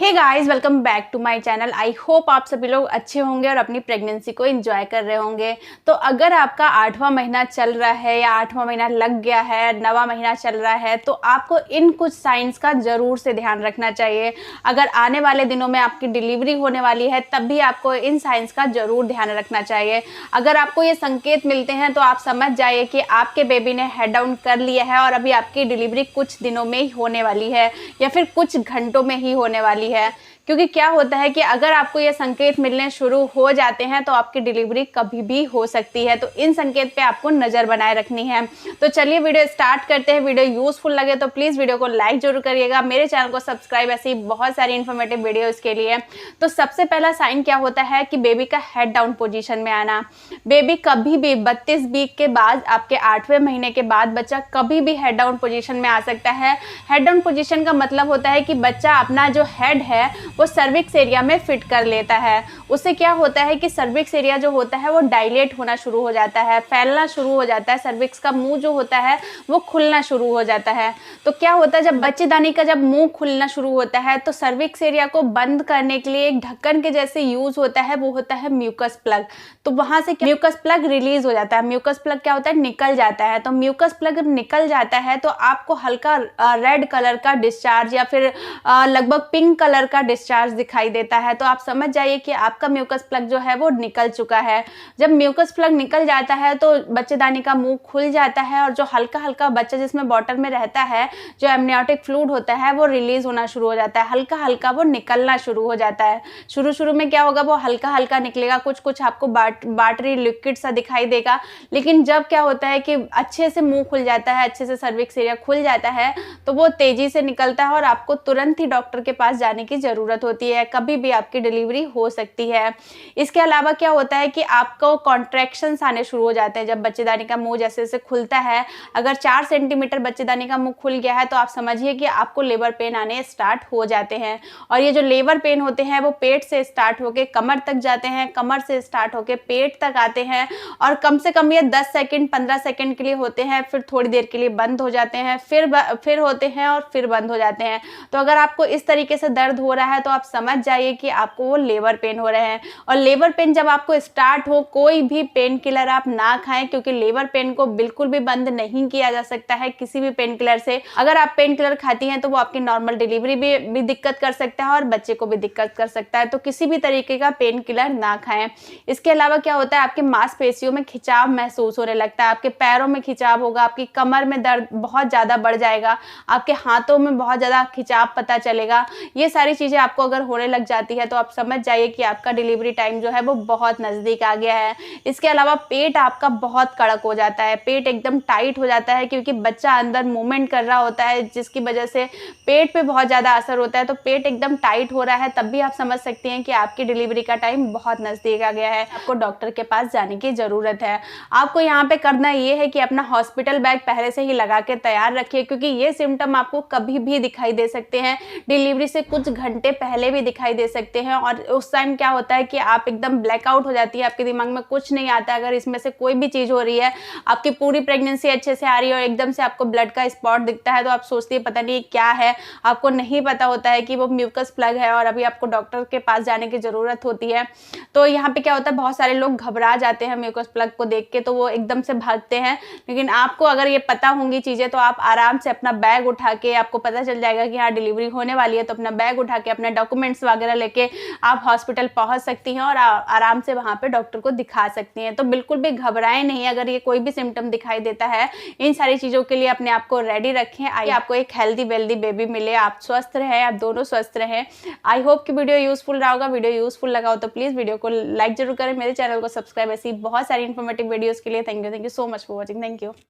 Hey guys, welcome back to my channel. I hope आप सभी लोग अच्छे होंगे और अपनी प्रेगनेंसी को एंजॉय कर रहे होंगे। तो अगर आपका 8वां महीना चल रहा है या 8वां महीना लग गया है, 9वां महीना चल रहा है, तो आपको इन कुछ साइंस का ज़रूर से ध्यान रखना चाहिए। अगर आने वाले दिनों में आपकी डिलीवरी होने वाली है तब भी आपको इन साइंस का ज़रूर ध्यान रखना चाहिए। अगर आपको ये संकेत मिलते हैं तो आप समझ जाइए कि आपके बेबी ने हेड डाउन कर लिया है और अभी आपकी डिलीवरी कुछ दिनों में ही होने वाली है या फिर कुछ घंटों में ही होने वाली है। क्योंकि क्या होता है कि अगर आपको ये संकेत मिलने शुरू हो जाते हैं तो आपकी डिलीवरी कभी भी हो सकती है। तो इन संकेत पे आपको नज़र बनाए रखनी है। तो चलिए वीडियो स्टार्ट करते हैं। वीडियो यूजफुल लगे तो प्लीज़ वीडियो को लाइक जरूर करिएगा, मेरे चैनल को सब्सक्राइब, ऐसी बहुत सारी इन्फॉर्मेटिव वीडियोज़ के लिए। तो सबसे पहला साइन क्या होता है कि बेबी का हेड डाउन पोजिशन में आना। बेबी कभी भी 32 वीक के बाद, आपके 8वें महीने के बाद बच्चा कभी भी हेड डाउन पोजिशन में आ सकता है। हेड डाउन पोजिशन का मतलब होता है कि बच्चा अपना जो हेड है वो सर्विक्स एरिया में फिट कर लेता है। उससे क्या होता है कि सर्विक्स एरिया जो होता है वो डायलेट होना शुरू हो जाता है, फैलना शुरू हो जाता है। सर्विक्स का मुंह जो होता है वो खुलना शुरू हो जाता है। तो क्या होता है, जब बच्चेदानी का जब मुंह खुलना शुरू होता है तो सर्विक्स एरिया को बंद करने के लिए एक ढक्कन के जैसे यूज होता है, वो होता है म्यूकस प्लग। तो वहां से म्यूकस प्लग रिलीज हो जाता है। म्यूकस प्लग क्या होता है, निकल जाता है। तो म्यूकस प्लग निकल जाता है तो आपको हल्का रेड कलर का डिस्चार्ज या फिर लगभग पिंक कलर का डिस्चार्ज दिखाई देता है। तो आप समझ जाइए कि आपका म्यूकस प्लग जो है वो निकल चुका है। जब म्यूकस प्लग निकल जाता है तो बच्चेदानी का मुंह खुल जाता है और जो हल्का हल्का बच्चा जिसमें बॉटल में रहता है, जो एमनियोटिक फ्लूइड होता है, वो रिलीज होना शुरू हो जाता है। हल्का हल्का वो निकलना शुरू हो जाता है। शुरू में क्या होगा, वो हल्का हल्का निकलेगा, कुछ कुछ आपको वाटरी लिक्विड सा दिखाई देगा। लेकिन जब क्या होता है कि अच्छे से मुंह खुल जाता है, अच्छे से सर्विक्स एरिया खुल जाता है, तो वो तेजी से निकलता है और आपको तुरंत ही डॉक्टर के पास जाने की जरूरत होती है। कभी भी आपकी डिलीवरी हो सकती है। इसके अलावा क्या होता है कि आपको कॉन्ट्रैक्शंस आने शुरू हो जाते हैं जब बच्चेदानी का मुंह जैसे जैसे खुलता है। अगर 4 सेंटीमीटर बच्चेदानी का मुंह खुल गया है तो आप समझिए कि आपको लेबर पेन आने स्टार्ट हो जाते हैं। और ये जो लेबर पेन होते हैं वो पेट से स्टार्ट होके कमर तक जाते हैं, कमर से स्टार्ट होके पेट तक आते हैं और कम से कम ये 10 सेकंड 15 सेकंड के लिए होते हैं, फिर थोड़ी देर के लिए बंद हो जाते हैं, फिर होते हैं और फिर बंद हो जाते हैं। तो अगर आपको इस तरीके से दर्द हो रहा है तो आप समझ जाइए कि आपको वो लेबर पेन हो रहे हैं। और लेबर पेन जब आपको स्टार्ट हो, कोई भी पेन किलर आप ना खाएं, क्योंकि लेबर पेन को बिल्कुल भी बंद नहीं किया जा सकता है किसी भी पेन किलर से। अगर आप पेन किलर खाती हैं तो वो आपकी नॉर्मल डिलीवरी भी दिक्कत कर सकता है और बच्चे को भी दिक्कत कर सकता है। तो किसी भी तरीके का पेन किलर ना खाएं। इसके अलावा क्या होता है, आपके मांसपेशियों में खिंचाव महसूस होने लगता है, आपके पैरों में खिंचाव होगा, आपकी कमर में दर्द बहुत ज़्यादा बढ़ जाएगा, आपके हाथों में बहुत ज़्यादा खिंचाव पता चलेगा। ये सारी चीज़ें आपको अगर होने लग जाती है तो आप समझ जाइए कि आपका डिलीवरी टाइम जो है वो बहुत नज़दीक आ गया है। इसके अलावा पेट आपका बहुत कड़क हो जाता है, पेट एकदम टाइट हो जाता है, क्योंकि बच्चा अंदर मूवमेंट कर रहा होता है जिसकी वजह से पेट पे बहुत ज़्यादा असर होता है। तो पेट एकदम टाइट हो रहा है, तब भी आप समझ सकती हैं कि आपकी डिलीवरी का टाइम बहुत नज़दीक आ गया है। आपको डॉक्टर के पास जाने की ज़रूरत है। आपको यहाँ पे करना ये है कि अपना हॉस्पिटल बैग पहले से ही लगा के तैयार रखिए, क्योंकि ये सिम्टम आपको कभी भी दिखाई दे सकते हैं। डिलीवरी से कुछ घंटे पहले भी दिखाई दे सकते हैं और उस टाइम क्या होता है कि आप एकदम ब्लैकआउट हो जाती है, आपके दिमाग में कुछ नहीं आता। अगर इसमें से कोई भी चीज़ हो रही है, आपकी पूरी प्रेगनेंसी अच्छे से आ रही है और एकदम से आपको ब्लड का स्पॉट दिखता है, तो आप सोचती है पता नहीं क्या है। आपको नहीं पता होता है कि वो म्यूकस प्लग है और अभी आपको डॉक्टर के पास जाने की ज़रूरत होती है। तो यहाँ पे क्या होता है, बहुत सारे लोग घबरा जाते हैं म्यूकस प्लग को देख के, तो वो एकदम से भागते हैं। लेकिन आपको अगर ये पता होंगी चीज़ें तो आप आराम से अपना बैग उठा के, आपको पता चल जाएगा कि हाँ डिलीवरी होने वाली है, तो अपना बैग उठा के अपने डॉक्यूमेंट्स वगैरह लेके आप हॉस्पिटल पहुंच सकती हैं और आराम से वहां पे डॉक्टर को दिखा सकती हैं। तो बिल्कुल भी घबराएं नहीं अगर ये कोई भी सिम्टम दिखाई देता है। इन सारी चीज़ों के लिए अपने आप को रेडी रखें। आइए आपको एक हेल्दी वेल्दी बेबी मिले, आप स्वस्थ रहें, आप दोनों स्वस्थ रहें। आई होप कि वीडियो यूजफुल रहा होगा। वीडियो यूजफुल लगा हो तो प्लीज़ वीडियो को लाइक जरूर करें, मेरे चैनल को सब्सक्राइब, ऐसी बहुत सारी इन्फॉर्मेटिव वीडियोज़ के लिए। Thank you so much for watching. Thank you.